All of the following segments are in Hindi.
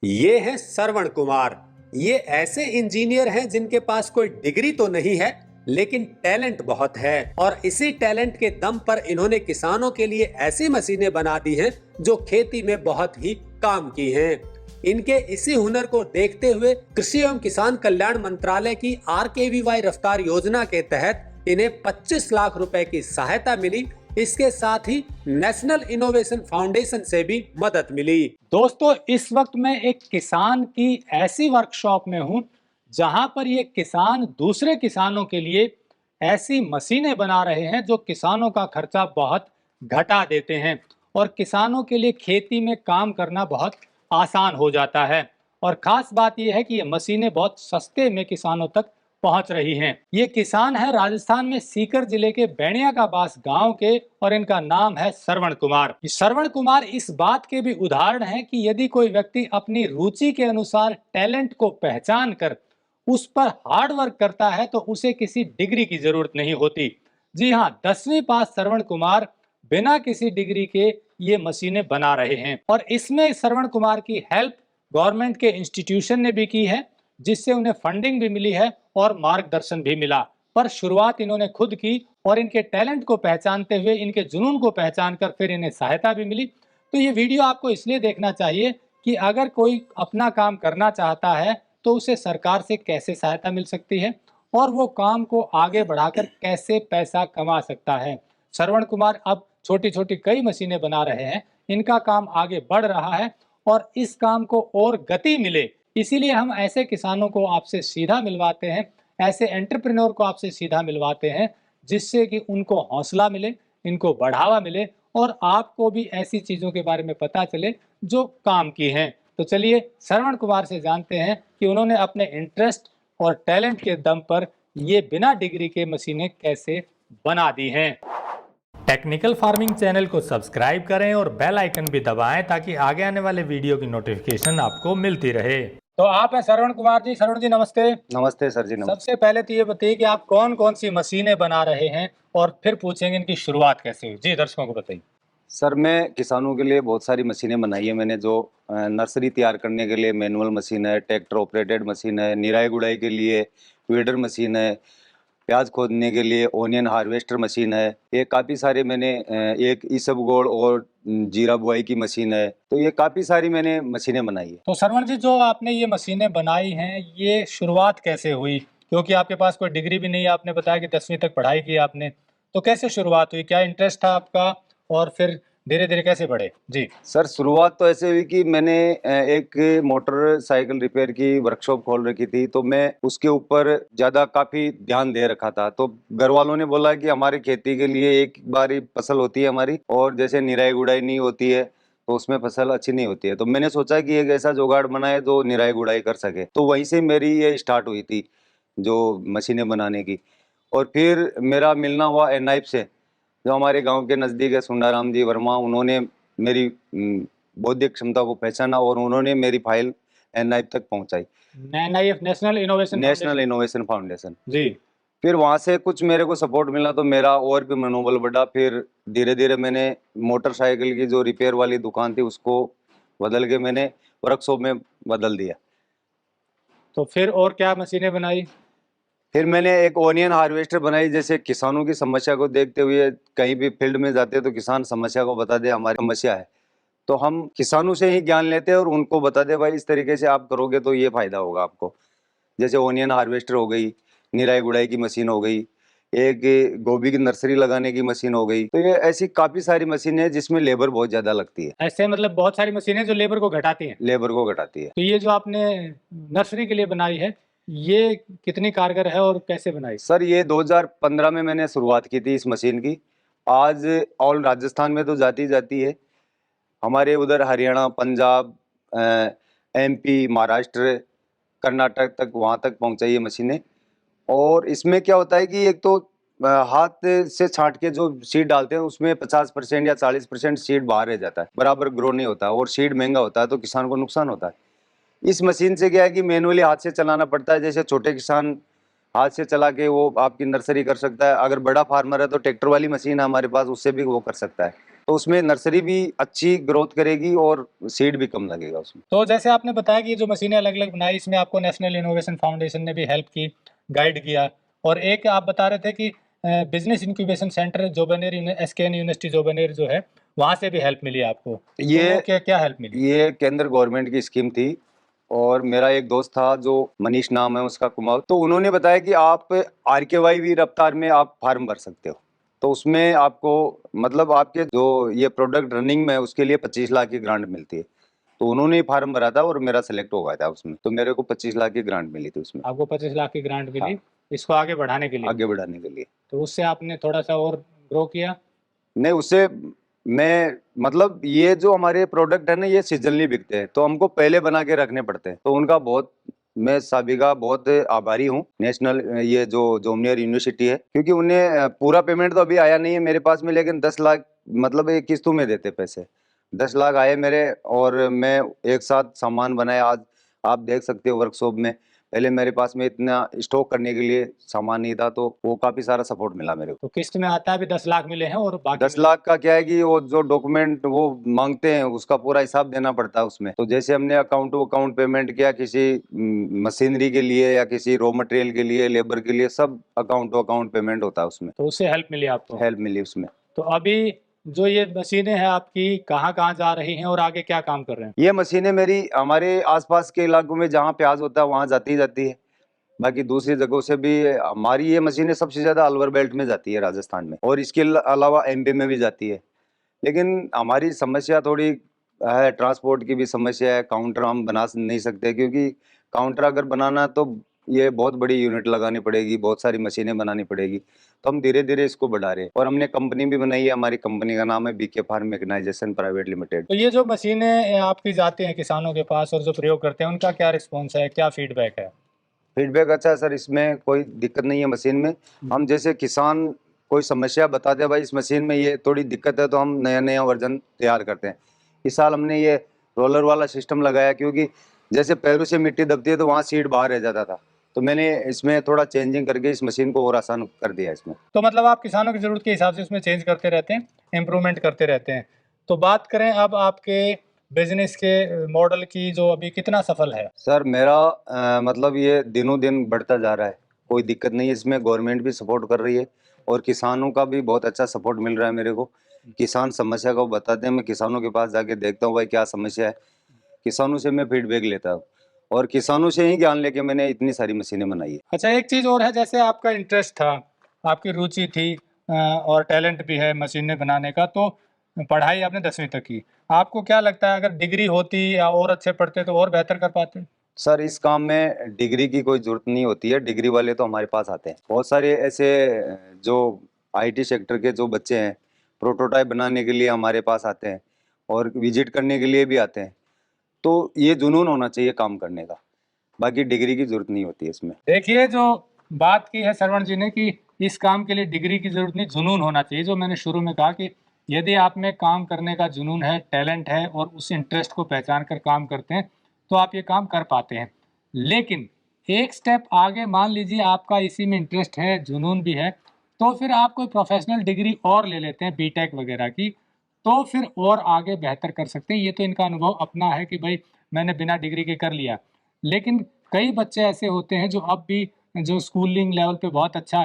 ये हैं श्रवण कुमार। ये ऐसे इंजीनियर हैं जिनके पास कोई डिग्री तो नहीं है, लेकिन टैलेंट बहुत है। और इसी टैलेंट के दम पर इन्होंने किसानों के लिए ऐसी मशीनें बना दी हैं जो खेती में बहुत ही काम की हैं। इनके इसी हुनर को देखते हुए कृषि एवं किसान कल्याण मंत्रालय की RKVY रफ्तार योजना के तहत इन्हें 25 लाख रुपए की सहायता मिली। इसके साथ ही नेशनल इनोवेशन फाउंडेशन से भी मदद मिली। दोस्तों, इस वक्त मैं एक किसान की ऐसी वर्कशॉप में हूं जहां पर ये किसान दूसरे किसानों के लिए ऐसी मशीनें बना रहे हैं जो किसानों का खर्चा बहुत घटा देते हैं और किसानों के लिए खेती में काम करना बहुत आसान हो जाता है। और खास बात यह है कि ये मशीनें बहुत सस्ते में किसानों तक पहुंच रही हैं। ये किसान है राजस्थान में सीकर जिले के बैणिया का बास गांव के और इनका नाम है श्रवण कुमार। श्रवण कुमार इस बात के भी उदाहरण है कि यदि कोई व्यक्ति अपनी रुचि के अनुसार टैलेंट को पहचान कर उस पर हार्ड वर्क करता है तो उसे किसी डिग्री की जरूरत नहीं होती। जी हाँ, 10वीं पास श्रवण कुमार बिना किसी डिग्री के ये मशीनें बना रहे हैं और इसमें श्रवण कुमार की हेल्प गवर्नमेंट के इंस्टीट्यूशन ने भी की है, जिससे उन्हें फंडिंग भी मिली है और मार्गदर्शन भी मिला। पर शुरुआत इन्होंने खुद की और इनके टैलेंट को पहचानते हुए, इनके जुनून को पहचान कर फिर इन्हें सहायता भी मिली। तो ये वीडियो आपको इसलिए देखना चाहिए कि अगर कोई अपना काम करना चाहता है तो उसे सरकार से कैसे सहायता मिल सकती है और वो काम को आगे बढ़ाकर कैसे पैसा कमा सकता है। श्रवण कुमार अब छोटी छोटी कई मशीनें बना रहे हैं, इनका काम आगे बढ़ रहा है और इस काम को और गति मिले, इसीलिए हम ऐसे किसानों को आपसे सीधा मिलवाते हैं, ऐसे एंटरप्रेन्योर को आपसे सीधा मिलवाते हैं, जिससे कि उनको हौसला मिले, इनको बढ़ावा मिले और आपको भी ऐसी चीज़ों के बारे में पता चले जो काम की हैं। तो चलिए श्रवण कुमार से जानते हैं कि उन्होंने अपने इंटरेस्ट और टैलेंट के दम पर ये बिना डिग्री के मशीनें कैसे बना दी हैं। टेक्निकल फार्मिंग चैनल को सब्सक्राइब करें और बेल आइकन भी दबाएं ताकि आगे आने वाले वीडियो की नोटिफिकेशन आपको मिलती रहे। तो आप हैं श्रवण कुमार जी। श्रवण जी नमस्ते। नमस्ते सर जी, नमस्ते। सबसे पहले तो ये बताइए कि आप कौन कौन सी मशीनें बना रहे हैं और फिर पूछेंगे इनकी शुरुआत कैसे हुई। जी, दर्शकों को बताइए। सर, मैं किसानों के लिए बहुत सारी मशीनें बनाई है मैंने, जो नर्सरी तैयार करने के लिए मैनुअल मशीन है, ट्रैक्टर ऑपरेटेड मशीन है, निराई गुड़ाई के लिए वीडर मशीन है, प्याज खोदने के लिए ओनियन हार्वेस्टर मशीन है। ये काफ़ी सारे मैंने एक इसबगोल और जीरा बुआई की मशीन है। तो ये काफ़ी सारी मैंने मशीनें बनाई है। तो श्रवण जी, जो आपने ये मशीनें बनाई हैं, ये शुरुआत कैसे हुई? क्योंकि आपके पास कोई डिग्री भी नहीं है, आपने बताया कि 10वीं तक पढ़ाई की आपने, तो कैसे शुरुआत हुई? क्या इंटरेस्ट था आपका और फिर धीरे धीरे कैसे बढ़े? जी सर, शुरुआत तो ऐसे हुई कि मैंने एक मोटरसाइकिल रिपेयर की वर्कशॉप खोल रखी थी, तो मैं उसके ऊपर ज़्यादा काफ़ी ध्यान दे रखा था। तो घर वालों ने बोला कि हमारी खेती के लिए एक बारी फसल होती है हमारी, और जैसे निराई गुड़ाई नहीं होती है तो उसमें फसल अच्छी नहीं होती है। तो मैंने सोचा कि एक ऐसा जुगाड़ बनाए जो निराई गुड़ाई कर सके। तो वहीं से मेरी ये स्टार्ट हुई थी, जो मशीनें बनाने की। और फिर मेरा मिलना हुआ एनआईएफ से, जो हमारे गांव के नज़दीक है, सुंडाराम जी वर्मा। उन्होंने मेरी बौद्धिक क्षमता को पहचाना और उन्होंने मेरी फाइल एनआईएफ तक पहुंचाई। NIF national innovation foundation. जी। फिर वहां से कुछ मेरे को सपोर्ट मिला तो मेरा और भी मनोबल बढ़ा। फिर धीरे धीरे मैंने मोटरसाइकिल की जो रिपेयर वाली दुकान थी उसको बदल के मैंने वर्कशॉप में बदल दिया। तो फिर और क्या मशीनें बनाई? फिर मैंने एक ओनियन हार्वेस्टर बनाई। जैसे किसानों की समस्या को देखते हुए, कहीं भी फील्ड में जाते हैं तो किसान समस्या को बता दे हमारी समस्या है, तो हम किसानों से ही ज्ञान लेते हैं और उनको बता दे भाई इस तरीके से आप करोगे तो ये फायदा होगा आपको। जैसे ओनियन हार्वेस्टर हो गई, निराई गुड़ाई की मशीन हो गई, एक गोभी की नर्सरी लगाने की मशीन हो गई। तो ये ऐसी काफी सारी मशीनें हैं जिसमें लेबर बहुत ज्यादा लगती है। ऐसे मतलब बहुत सारी मशीनें जो लेबर को घटाती हैं। लेबर को घटाती है। तो ये जो आपने नर्सरी के लिए बनाई है, ये कितनी कारगर है और कैसे बनाई? सर, ये 2015 में मैंने शुरुआत की थी इस मशीन की। आज ऑल राजस्थान में तो जाती जाती है, हमारे उधर हरियाणा, पंजाब, MP, महाराष्ट्र, कर्नाटक तक, वहाँ तक पहुँचाई है मशीनें। और इसमें क्या होता है कि एक तो हाथ से छांट के जो सीड डालते हैं उसमें 50% या 40% सीड बाहर रह जाता है, बराबर ग्रो नहीं होता, और सीड महंगा होता है तो किसान को नुकसान होता है। इस मशीन से क्या है कि मैनुअली हाथ से चलाना पड़ता है। जैसे छोटे किसान हाथ से चला के वो आपकी नर्सरी कर सकता है। अगर बड़ा फार्मर है तो ट्रैक्टर वाली मशीन है हमारे पास, उससे भी वो कर सकता है। तो उसमें नर्सरी भी अच्छी ग्रोथ करेगी और सीड भी कम लगेगा उसमें। तो जैसे आपने बताया कि ये जो मशीनें अलग अलग बनाई, इसमें आपको नेशनल इनोवेशन फाउंडेशन ने भी हेल्प की, गाइड किया, और एक आप बता रहे थे कि business incubation centre Jobner SKN university Jobner जो है, वहाँ से भी हेल्प मिली आपको। तो ये वो क्या क्या हेल्प मिली? ये केंद्र गवर्नमेंट की स्कीम थी और मेरा एक दोस्त था जो मनीष नाम है उसका, कुमार, तो उन्होंने बताया कि आप RKYV रफ्तार में आप फार्म भर सकते हो। तो उसमें आपको मतलब आपके जो ये प्रोडक्ट रनिंग में है उसके लिए 25 लाख की ग्रांट मिलती है। तो उन्होंने ही फार्म भरा था और मेरा सेलेक्ट हो गया था उसमें, तो मेरे को 25 लाख की ग्रांट मिली थी उसमें आपको 25 लाख की ग्रांट मिली, हाँ, इसको आगे बढ़ाने के लिए। आगे बढ़ाने के लिए। तो उससे आपने थोड़ा सा और ग्रो किया। नहीं, उससे मैं मतलब ये जो हमारे प्रोडक्ट है ना ये सीजनली बिकते हैं, तो हमको पहले बना के रखने पड़ते हैं। तो उनका बहुत मैं साबिका बहुत आभारी हूँ नेशनल ये जो जोमनियर यूनिवर्सिटी है, क्योंकि उन्हें पूरा पेमेंट तो अभी आया नहीं है मेरे पास में, लेकिन 10 लाख मतलब एक किस्तों में देते पैसे। 10 लाख आए मेरे और मैं एक साथ सामान बनाया। आज आप देख सकते हो वर्कशॉप में, पहले मेरे पास में इतना स्टॉक करने के लिए सामान नहीं था, तो वो काफी सारा सपोर्ट मिला मेरे को। तो किस्त में आता है, अभी 10 लाख मिले हैं और बाकी 10 लाख का क्या है कि वो जो डॉक्यूमेंट वो मांगते हैं उसका पूरा हिसाब देना पड़ता है उसमें। तो जैसे हमने अकाउंट टू अकाउंट पेमेंट किया किसी मशीनरी के लिए या किसी रॉ मटेरियल के लिए, लेबर के लिए, सब अकाउंट टू अकाउंट पेमेंट होता है उसमें। तो उससे हेल्प मिली आपको। हेल्प मिली उसमें। तो अभी जो ये मशीनें हैं आपकी, कहाँ कहाँ जा रही हैं और आगे क्या काम कर रहे हैं? ये मशीनें मेरी हमारे आसपास के इलाकों में जहाँ प्याज होता है वहाँ जाती ही जाती है। बाकी दूसरी जगहों से भी हमारी ये मशीनें सबसे ज्यादा अलवर बेल्ट में जाती है राजस्थान में, और इसके अलावा MP में भी जाती है। लेकिन हमारी समस्या थोड़ी है, ट्रांसपोर्ट की भी समस्या है। काउंटर हम बना नहीं सकते, क्योंकि काउंटर अगर बनाना है तो ये बहुत बड़ी यूनिट लगानी पड़ेगी, बहुत सारी मशीनें बनानी पड़ेगी। तो हम धीरे धीरे इसको बढ़ा रहे हैं और हमने कंपनी भी बनाई है। हमारी कंपनी का नाम है BK farm mechanisation private limited. तो ये जो मशीनें आपकी जाती हैं किसानों के पास और जो प्रयोग करते हैं, उनका क्या रिस्पॉन्स है, क्या फीडबैक है? फीडबैक अच्छा है सर, इसमें कोई दिक्कत नहीं है मशीन में। हम जैसे किसान कोई समस्या बताते हैं भाई इस मशीन में ये थोड़ी दिक्कत है, तो हम नया नया वर्जन तैयार करते हैं। इस साल हमने ये रोलर वाला सिस्टम लगाया, क्योंकि जैसे पैरों से मिट्टी दबती है तो वहाँ सीड बाहर रह जाता था, तो मैंने इसमें थोड़ा चेंजिंग करके इस मशीन को और आसान कर दिया इसमें। तो मतलब आप किसानों की ज़रूरत के हिसाब से उसमें चेंज करते रहते हैं, इम्प्रूवमेंट करते रहते हैं। तो बात करें अब आपके बिजनेस के मॉडल की, जो अभी कितना सफल है? सर मेरा मतलब ये दिनों दिन बढ़ता जा रहा है, कोई दिक्कत नहीं है इसमें। गवर्नमेंट भी सपोर्ट कर रही है और किसानों का भी बहुत अच्छा सपोर्ट मिल रहा है मेरे को। किसान समस्या को बताते हैं, मैं किसानों के पास जाके देखता हूँ भाई क्या समस्या है, किसानों से मैं फीडबैक लेता हूँ और किसानों से ही ज्ञान लेके मैंने इतनी सारी मशीनें बनाई है। अच्छा, एक चीज़ और है, जैसे आपका इंटरेस्ट था, आपकी रुचि थी, और टैलेंट भी है मशीनें बनाने का, तो पढ़ाई आपने 10वीं तक की। आपको क्या लगता है, अगर डिग्री होती या और अच्छे पढ़ते तो और बेहतर कर पाते? सर इस काम में डिग्री की कोई जरूरत नहीं होती है, डिग्री वाले तो हमारे पास आते हैं। बहुत सारे ऐसे जो IT सेक्टर के जो बच्चे हैं प्रोटोटाइप बनाने के लिए हमारे पास आते हैं और विजिट करने के लिए भी आते हैं। तो ये जुनून होना चाहिए काम करने का, बाकी डिग्री की जरूरत नहीं होती है इसमें। देखिए, जो बात की है श्रवण जी ने कि इस काम के लिए डिग्री की ज़रूरत नहीं, जुनून होना चाहिए। जो मैंने शुरू में कहा कि यदि आप में काम करने का जुनून है, टैलेंट है और उस इंटरेस्ट को पहचान कर काम करते हैं, तो आप ये काम कर पाते हैं। लेकिन एक स्टेप आगे, मान लीजिए आपका इसी में इंटरेस्ट है, जुनून भी है, तो फिर आप कोई प्रोफेशनल डिग्री और ले लेते हैं, BTech वगैरह की, तो फिर और आगे बेहतर कर सकते हैं। ये तो इनका अनुभव अपना है कि भाई मैंने बिना डिग्री के कर लिया। लेकिन कई बच्चे ऐसे होते हैं जो अब भी, जो स्कूलिंग लेवल पे बहुत अच्छा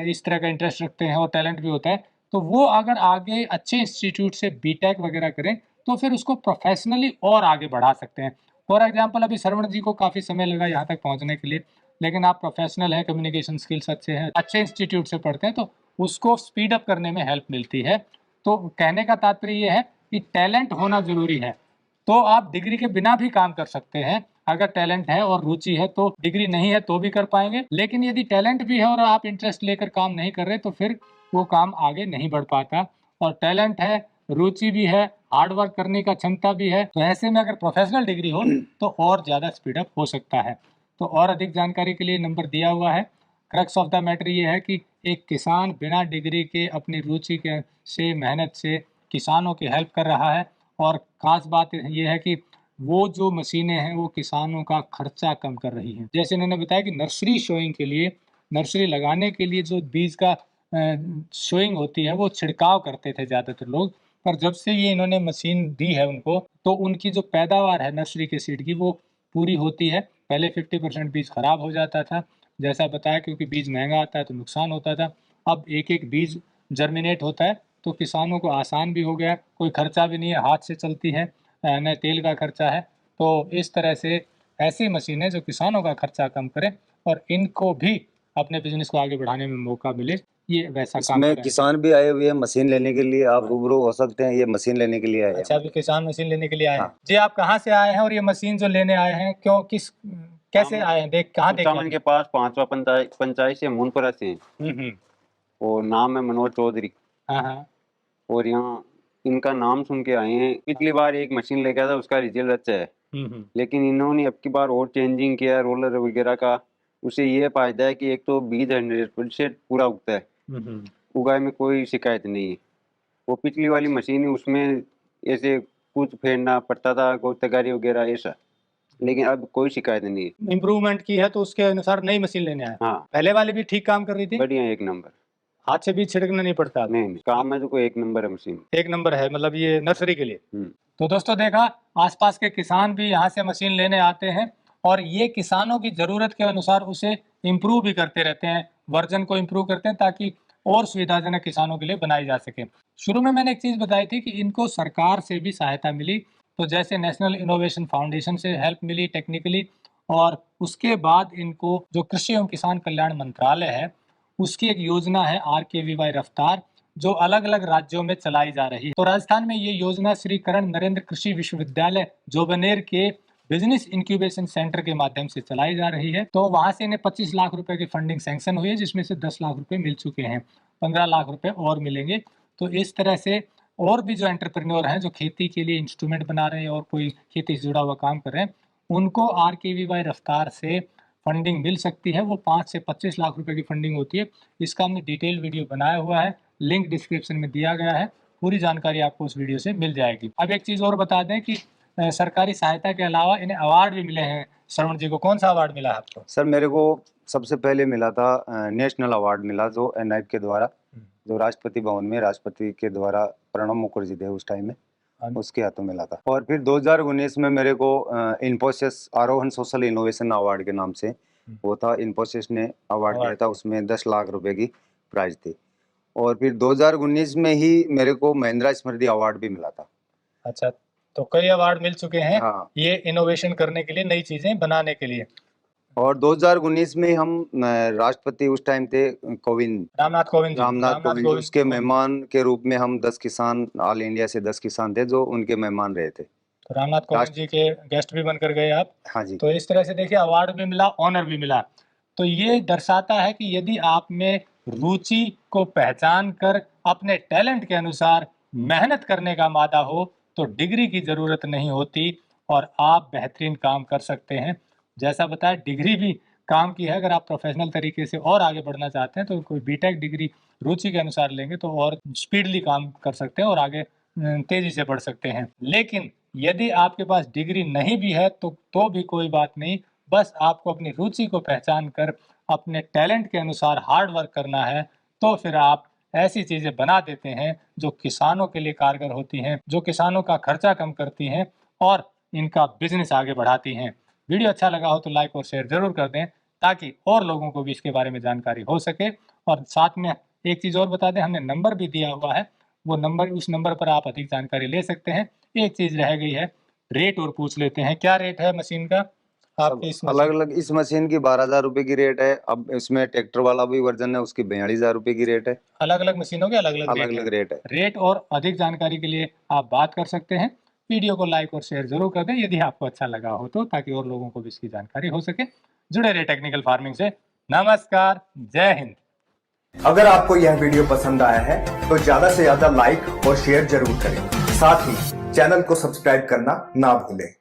इस तरह का इंटरेस्ट रखते हैं और टैलेंट भी होता है, तो वो अगर आगे अच्छे इंस्टीट्यूट से BTech वगैरह करें, तो फिर उसको प्रोफेशनली और आगे बढ़ा सकते हैं। फॉर एग्जांपल, अभी श्रवण जी को काफ़ी समय लगा यहाँ तक पहुँचने के लिए, लेकिन आप प्रोफेशनल हैं, कम्युनिकेशन स्किल्स अच्छे हैं, अच्छे इंस्टीट्यूट से पढ़ते हैं, तो उसको स्पीड अप करने में हेल्प मिलती है। तो कहने का तात्पर्य ये है कि टैलेंट होना ज़रूरी है। तो आप डिग्री के बिना भी काम कर सकते हैं, अगर टैलेंट है और रुचि है, तो डिग्री नहीं है तो भी कर पाएंगे। लेकिन यदि टैलेंट भी है और आप इंटरेस्ट लेकर काम नहीं कर रहे, तो फिर वो काम आगे नहीं बढ़ पाता। और टैलेंट है, रुचि भी है, हार्ड वर्क करने का क्षमता भी है, तो ऐसे में अगर प्रोफेशनल डिग्री हो तो और ज़्यादा स्पीडअप हो सकता है। तो और अधिक जानकारी के लिए नंबर दिया हुआ है। क्रक्स ऑफ द मैटर ये है कि एक किसान बिना डिग्री के अपनी रुचि के से, मेहनत से किसानों की हेल्प कर रहा है। और ख़ास बात ये है कि वो जो मशीनें हैं वो किसानों का खर्चा कम कर रही हैं। जैसे इन्होंने बताया कि नर्सरी शोइंग के लिए, नर्सरी लगाने के लिए जो बीज का शोइंग होती है वो छिड़काव करते थे ज़्यादातर लोग, पर जब से ये इन्होंने मशीन दी है उनको, तो उनकी जो पैदावार है नर्सरी के सीड की वो पूरी होती है। पहले 50% बीज खराब हो जाता था, जैसा बताया, क्योंकि बीज महंगा आता है तो नुकसान होता था। अब एक एक बीज जर्मिनेट होता है तो किसानों को आसान भी हो गया, कोई खर्चा भी नहीं है, हाथ से चलती है, न तेल का खर्चा है। तो इस तरह से ऐसी मशीनें जो किसानों का खर्चा कम करें और इनको भी अपने बिजनेस को आगे बढ़ाने में मौका मिले, ये वैसा काम इसमें करें। किसान भी आए हुए हैं मशीन लेने के लिए, आप रूबरू हो सकते हैं, ये मशीन लेने के लिए आए हैं। अच्छा, अभी किसान मशीन लेने के लिए आए हैं। हाँ। जी, आप कहाँ से आए हैं और ये मशीन जो लेने आए हैं, क्यों, किस, कैसे हम आए हैं, कहाँ देखे कुचामन के पास 5वां पंचायत से मूनपुरा से हैं। हम्म। और नाम है मनोज चौधरी। हाँ हाँ। और यहाँ इनका नाम सुन के आए हैं। पिछली बार एक मशीन लेके आया था, उसका रिजल्ट अच्छा है, लेकिन इन्होंने अब की बार और चेंजिंग किया रोलर वगैरह का। उसे ये फायदा है कि एक तो बीज 100% पूरा उगता है, उगाए में कोई शिकायत नहीं है। वो पिछली वाली मशीन है उसमें ऐसे कुछ फेरना पड़ता था, कोई तगारी वगैरह ऐसा, लेकिन अब कोई शिकायत नहीं है। इम्प्रूवमेंट की है तो उसके अनुसार नई मशीन लेने आए। हाँ, पहले वाली भी ठीक काम कर रही थी, बढ़िया, एक नंबर। हाथ से बीज छिड़कना नहीं पड़ता अब। नहीं काम में तो कोई एक नंबर है मशीन। एक नंबर है, मतलब ये नर्सरी के लिए। हम्म। तो दोस्तों देखा, आसपास के किसान भी यहाँ से मशीन लेने आते हैं और ये किसानों की ज़रूरत के अनुसार उसे इम्प्रूव भी करते रहते हैं, वर्जन को इम्प्रूव करते हैं ताकि और सुविधाजनक किसानों के लिए बनाई जा सके। शुरू में मैंने एक चीज़ बताई थी कि इनको सरकार से भी सहायता मिली, तो जैसे नेशनल इनोवेशन फाउंडेशन से हेल्प मिली टेक्निकली, और उसके बाद इनको जो कृषि एवं किसान कल्याण मंत्रालय है उसकी एक योजना है RKVY रफ्तार, जो अलग अलग राज्यों में चलाई जा रही है। तो राजस्थान में ये योजना श्री करण नरेंद्र कृषि विश्वविद्यालय जोबनेर के बिजनेस इंक्यूबेशन सेंटर के माध्यम से चलाई जा रही है। तो वहां से इन्हें 25 लाख रुपए की फंडिंग सैंक्शन हुई है, जिसमें से 10 लाख रुपए मिल चुके हैं, 15 लाख रुपए और मिलेंगे। तो इस तरह से और भी जो एंटरप्रेन्योर हैं जो खेती के लिए इंस्ट्रूमेंट बना रहे हैं और कोई खेती से जुड़ा हुआ काम कर रहे हैं, उनको RKVY रफ्तार से फंडिंग मिल सकती है। वो 5 से 25 लाख रुपए की फंडिंग होती है। इसका हमने डिटेल वीडियो बनाया हुआ है, लिंक डिस्क्रिप्शन में दिया गया है, पूरी जानकारी आपको उस वीडियो से मिल जाएगी। अब एक चीज़ और बता दें कि सरकारी सहायता के अलावा इन्हें अवार्ड भी मिले हैं। श्रवण जी को कौन सा अवार्ड मिला है आपको? सर मेरे को सबसे पहले मिला था नेशनल अवार्ड मिला, जो NIP के द्वारा, जो राष्ट्रपति भवन में राष्ट्रपति के द्वारा प्रणब मुखर्जी थे उस टाइम में, उसके हाथों मिला था। और फिर 2019 में मेरे को इन्फोसिस आरोहन सोशल इनोवेशन अवार्ड के नाम से वो था, इन्फोसिस ने अवार्ड दिया था, उसमें 10 लाख रुपए की प्राइज थी। और फिर 2019 में ही मेरे को महिंद्रा स्मृति अवार्ड भी मिला था। अच्छा, तो कई अवार्ड मिल चुके हैं। हाँ। ये इनोवेशन करने के लिए, नई चीजें बनाने के लिए। और 2019 में हम राष्ट्रपति उस टाइम थे कोविंद, रामनाथ कोविंद जी, उसके मेहमान के रूप में हम 10 किसान, ऑल इंडिया से 10 किसान थे जो उनके मेहमान रहे थे। तो रामनाथ कोविंद जी के गेस्ट भी बनकर गए आप। हाँ जी। तो इस तरह से देखिए, अवार्ड भी मिला, ऑनर भी मिला। तो ये दर्शाता है कि यदि आप में रुचि को पहचान कर अपने टैलेंट के अनुसार मेहनत करने का मादा हो तो डिग्री की ज़रूरत नहीं होती और आप बेहतरीन काम कर सकते हैं। जैसा बताया, डिग्री भी काम की है। अगर आप प्रोफेशनल तरीके से और आगे बढ़ना चाहते हैं तो कोई BTech डिग्री रुचि के अनुसार लेंगे तो और स्पीडली काम कर सकते हैं और आगे तेज़ी से बढ़ सकते हैं। लेकिन यदि आपके पास डिग्री नहीं भी है तो भी कोई बात नहीं, बस आपको अपनी रुचि को पहचान कर अपने टैलेंट के अनुसार हार्ड वर्क करना है, तो फिर आप ऐसी चीज़ें बना देते हैं जो किसानों के लिए कारगर होती हैं, जो किसानों का खर्चा कम करती हैं और इनका बिजनेस आगे बढ़ाती हैं। वीडियो अच्छा लगा हो तो लाइक और शेयर जरूर कर दें ताकि और लोगों को भी इसके बारे में जानकारी हो सके। और साथ में एक चीज़ और बता दें, हमने नंबर भी दिया हुआ है, वो नंबर, उस नंबर पर आप अधिक जानकारी ले सकते हैं। एक चीज़ रह गई है, रेट और पूछ लेते हैं। क्या रेट है मशीन का आपकी? अलग अलग इस मशीन की 12,000 रुपए की रेट है। अब इसमें ट्रैक्टर वाला भी वर्जन है, उसकी 42,000 रुपए की रेट है। अलग अलग मशीनों के अलग अलग रेट है। रेट और अधिक जानकारी के लिए आप बात कर सकते हैं। वीडियो को लाइक और शेयर जरूर कर दें यदि आपको अच्छा लगा हो तो, ताकि और लोगों को भी इसकी जानकारी हो सके। जुड़े रहे टेक्निकल फार्मिंग से। नमस्कार, जय हिंद। अगर आपको यह वीडियो पसंद आया है तो ज्यादा से ज्यादा लाइक और शेयर जरूर करें। साथ ही चैनल को सब्सक्राइब करना ना भूलें।